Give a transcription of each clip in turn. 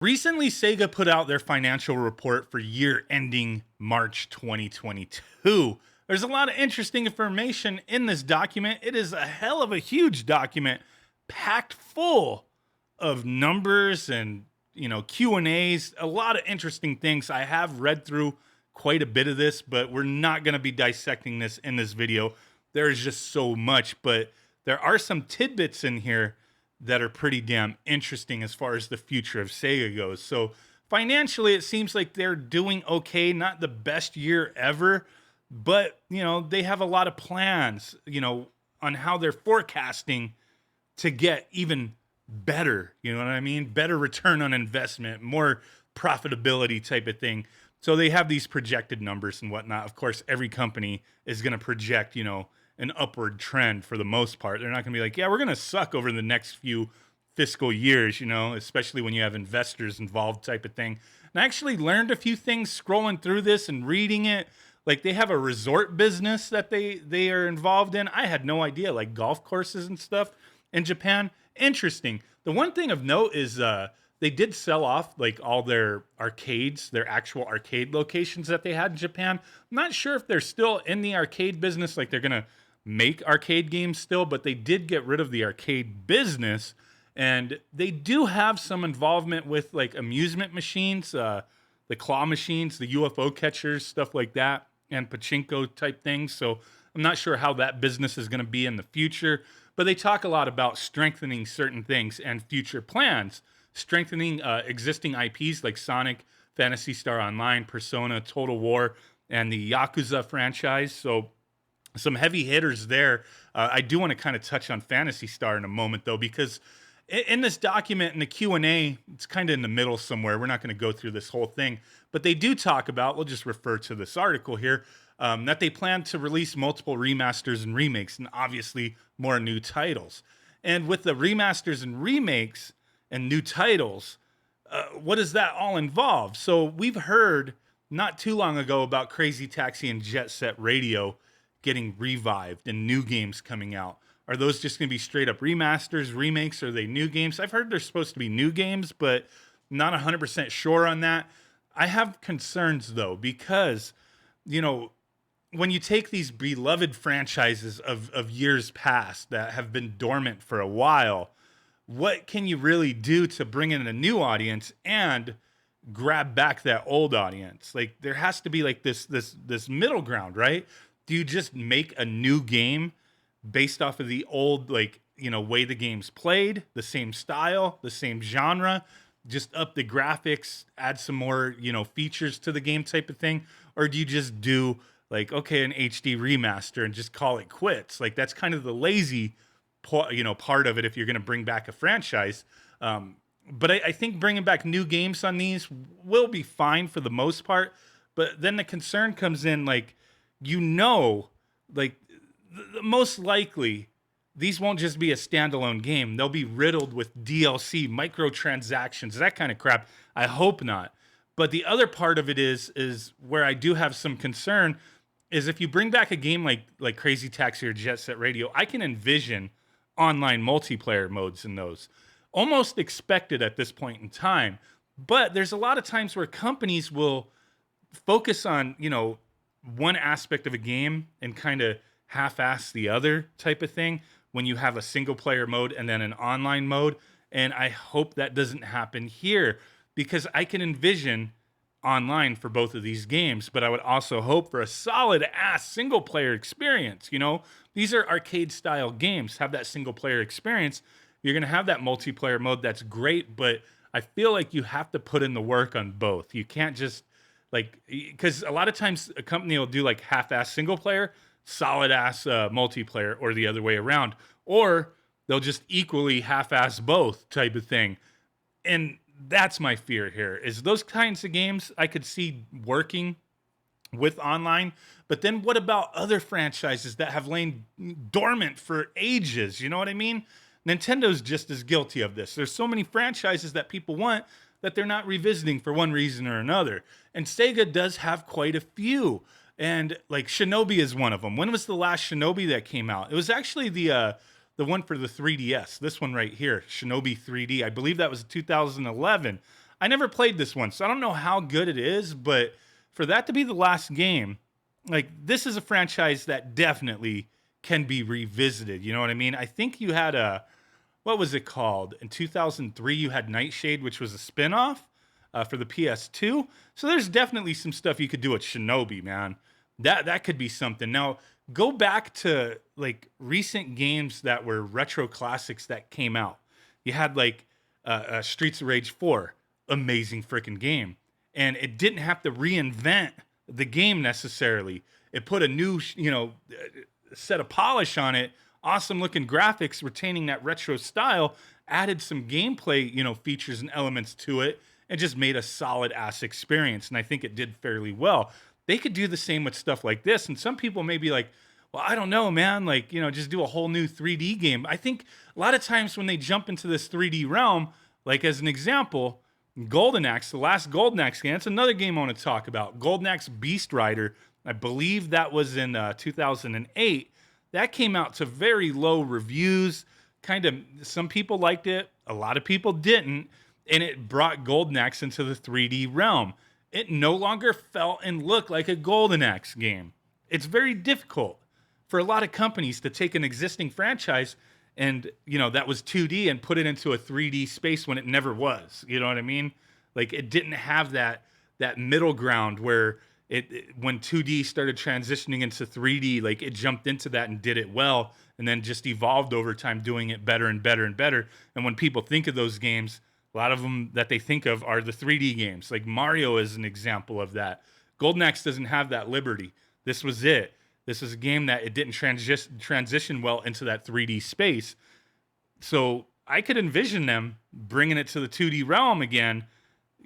Recently, Sega put out their financial report for year ending March 2022. There's a lot of interesting information in this document. It is a hell of a huge document packed full of numbers and, Q&As, a lot of interesting things. I have read through quite a bit of this, but we're not going to be dissecting this in this video. There is just so much, but there are some tidbits in here that are pretty damn interesting as far as the future of Sega goes. So financially, it seems like they're doing okay. Not the best year ever, but they have a lot of plans, on how they're forecasting to get even better. You know what I mean? Better return on investment, more profitability type of thing. So they have these projected numbers and whatnot. Of course, every company is going to project, an upward trend for the most part. They're not going to be like, yeah, we're going to suck over the next few fiscal years, especially when you have investors involved type of thing. And I actually learned a few things scrolling through this and reading it. Like they have a resort business that they are involved in. I had no idea, like golf courses and stuff in Japan. Interesting. The one thing of note is they did sell off like all their arcades, their actual arcade locations that they had in Japan. I'm not sure if they're still in the arcade business, like they're gonna make arcade games still, but they did get rid of the arcade business, and they do have some involvement with like amusement machines, the claw machines, the UFO catchers, stuff like that, and pachinko type things. So I'm not sure how that business is going to be in the future, but they talk a lot about strengthening certain things and future plans, strengthening existing IPs like Sonic, Phantasy Star Online, Persona, Total War, and the Yakuza franchise. So some heavy hitters there. I do want to kind of touch on Phantasy Star in a moment, though, because in this document, in the Q&A, it's kind of in the middle somewhere. We're not going to go through this whole thing, but they do talk about, we'll just refer to this article here, that they plan to release multiple remasters and remakes, and obviously more new titles. And with the remasters and remakes and new titles, what does that all involve? So we've heard not too long ago about Crazy Taxi and Jet Set Radio getting revived and new games coming out. Are those just going to be straight up remasters, remakes? Are they new games? I've heard they're supposed to be new games, but not 100% sure on that. I have concerns though, because, when you take these beloved franchises of years past that have been dormant for a while, what can you really do to bring in a new audience and grab back that old audience? Like there has to be like this middle ground, right? Do you just make a new game based off of the old, way the game's played, the same style, the same genre, just up the graphics, add some more, features to the game type of thing? Or do you just do like, okay, an HD remaster and just call it quits? Like that's kind of the lazy, part of it if you're going to bring back a franchise. But I think bringing back new games on these will be fine for the most part. But then the concern comes in, like, like most likely these won't just be a standalone game. They'll be riddled with DLC, microtransactions, that kind of crap. I hope not. But the other part of it is where I do have some concern is if you bring back a game like Crazy Taxi or Jet Set Radio, I can envision online multiplayer modes in those. Almost expected at this point in time. But there's a lot of times where companies will focus on, one aspect of a game and kind of half-ass the other type of thing when you have a single player mode and then an online mode. And I hope that doesn't happen here, because I can envision online for both of these games, but I would also hope for a solid ass single player experience. These are arcade style games, have that single player experience. You're going to have that multiplayer mode. That's great, but I feel like you have to put in the work on both. You can't just because a lot of times a company will do like half-ass single player, solid-ass multiplayer, or the other way around. Or they'll just equally half-ass both type of thing. And that's my fear here, is those kinds of games I could see working with online. But then what about other franchises that have lain dormant for ages? You know what I mean? Nintendo's just as guilty of this. There's so many franchises that people want that they're not revisiting for one reason or another. And Sega does have quite a few. And like Shinobi is one of them. When was the last Shinobi that came out? It was actually the one for the 3DS. This one right here, Shinobi 3D. I believe that was 2011. I never played this one, so I don't know how good it is, but for that to be the last game, like this is a franchise that definitely can be revisited. You know what I mean? I think you had a what was it called? In 2003, you had Nightshade, which was a spinoff for the PS2. So there's definitely some stuff you could do with Shinobi, man. That could be something. Now, go back to like recent games that were retro classics that came out. You had like Streets of Rage 4, amazing freaking game. And it didn't have to reinvent the game necessarily. It put a new, set of polish on it, awesome looking graphics, retaining that retro style, added some gameplay, features and elements to it, and just made a solid ass experience. And I think it did fairly well. They could do the same with stuff like this. And some people may be like, well, I don't know, man. Like, just do a whole new 3D game. I think a lot of times when they jump into this 3D realm, like as an example, Golden Axe, the last Golden Axe game, that's another game I want to talk about. Golden Axe Beast Rider, I believe that was in 2008. That came out to very low reviews. Kind of, some people liked it, a lot of people didn't, and it brought Golden Axe into the 3D realm. It no longer felt and looked like a Golden Axe game. It's very difficult for a lot of companies to take an existing franchise and, that was 2D and put it into a 3D space when it never was. You know what I mean? Like it didn't have that middle ground where when 2D started transitioning into 3D, like it jumped into that and did it well, and then just evolved over time, doing it better and better and better. And when people think of those games, a lot of them that they think of are the 3D games. Like Mario is an example of that. Golden Axe doesn't have that liberty. This was it. This is a game that it didn't transition well into that 3D space. So I could envision them bringing it to the 2D realm again,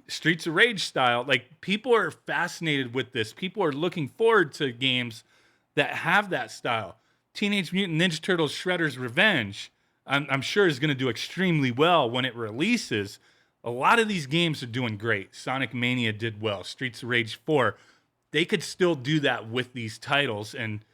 Streets of Rage style. Like people are fascinated with this. People are looking forward to games that have that style. Teenage Mutant Ninja Turtles Shredder's Revenge, I'm sure is going to do extremely well when it releases. A lot of these games are doing great. Sonic Mania did well. Streets of Rage 4, they could still do that with these titles. And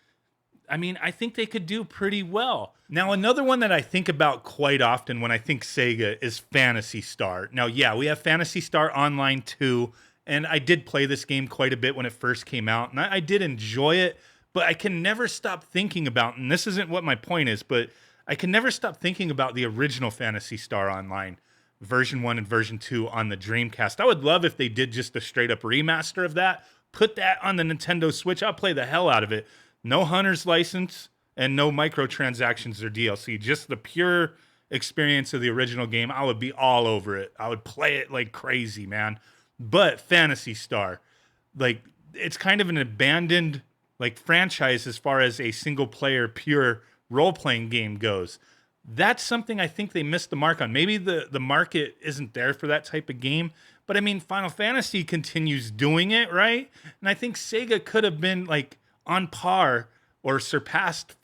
I mean, I think they could do pretty well. Now, another one that I think about quite often when I think Sega is Phantasy Star. Now, yeah, we have Phantasy Star Online 2, and I did play this game quite a bit when it first came out, and I did enjoy it, but I can never stop thinking about, and this isn't what my point is, but I can never stop thinking about the original Phantasy Star Online, version 1 and version 2 on the Dreamcast. I would love if they did just a straight up remaster of that, put that on the Nintendo Switch. I'll play the hell out of it. No hunter's license and no microtransactions or DLC. Just the pure experience of the original game. I would be all over it. I would play it like crazy, man. But Phantasy Star, like it's kind of an abandoned like franchise as far as a single player pure role-playing game goes. That's something I think they missed the mark on. Maybe the market isn't there for that type of game. But I mean, Final Fantasy continues doing it, right? And I think Sega could have been like on par or surpassed,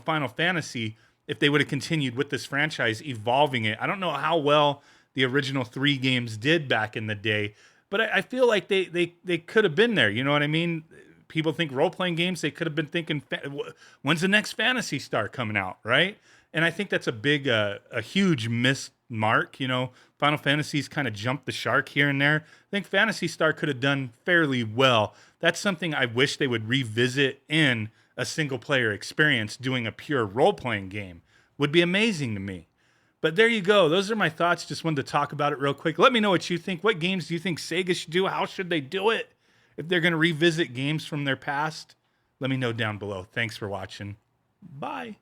Final Fantasy if they would have continued with this franchise, evolving it. I don't know how well the original 3 games did back in the day, but I feel like they could have been there. You know what I mean? People think role-playing games, they could have been thinking, when's the next Phantasy Star coming out, right? And I think that's a huge missed mark. Final Fantasy's kind of jumped the shark here and there. I think Phantasy Star could have done fairly well. That's something I wish they would revisit in a single-player experience. Doing a pure role-playing game would be amazing to me. But there you go. Those are my thoughts. Just wanted to talk about it real quick. Let me know what you think. What games do you think Sega should do? How should they do it? If they're going to revisit games from their past, let me know down below. Thanks for watching. Bye.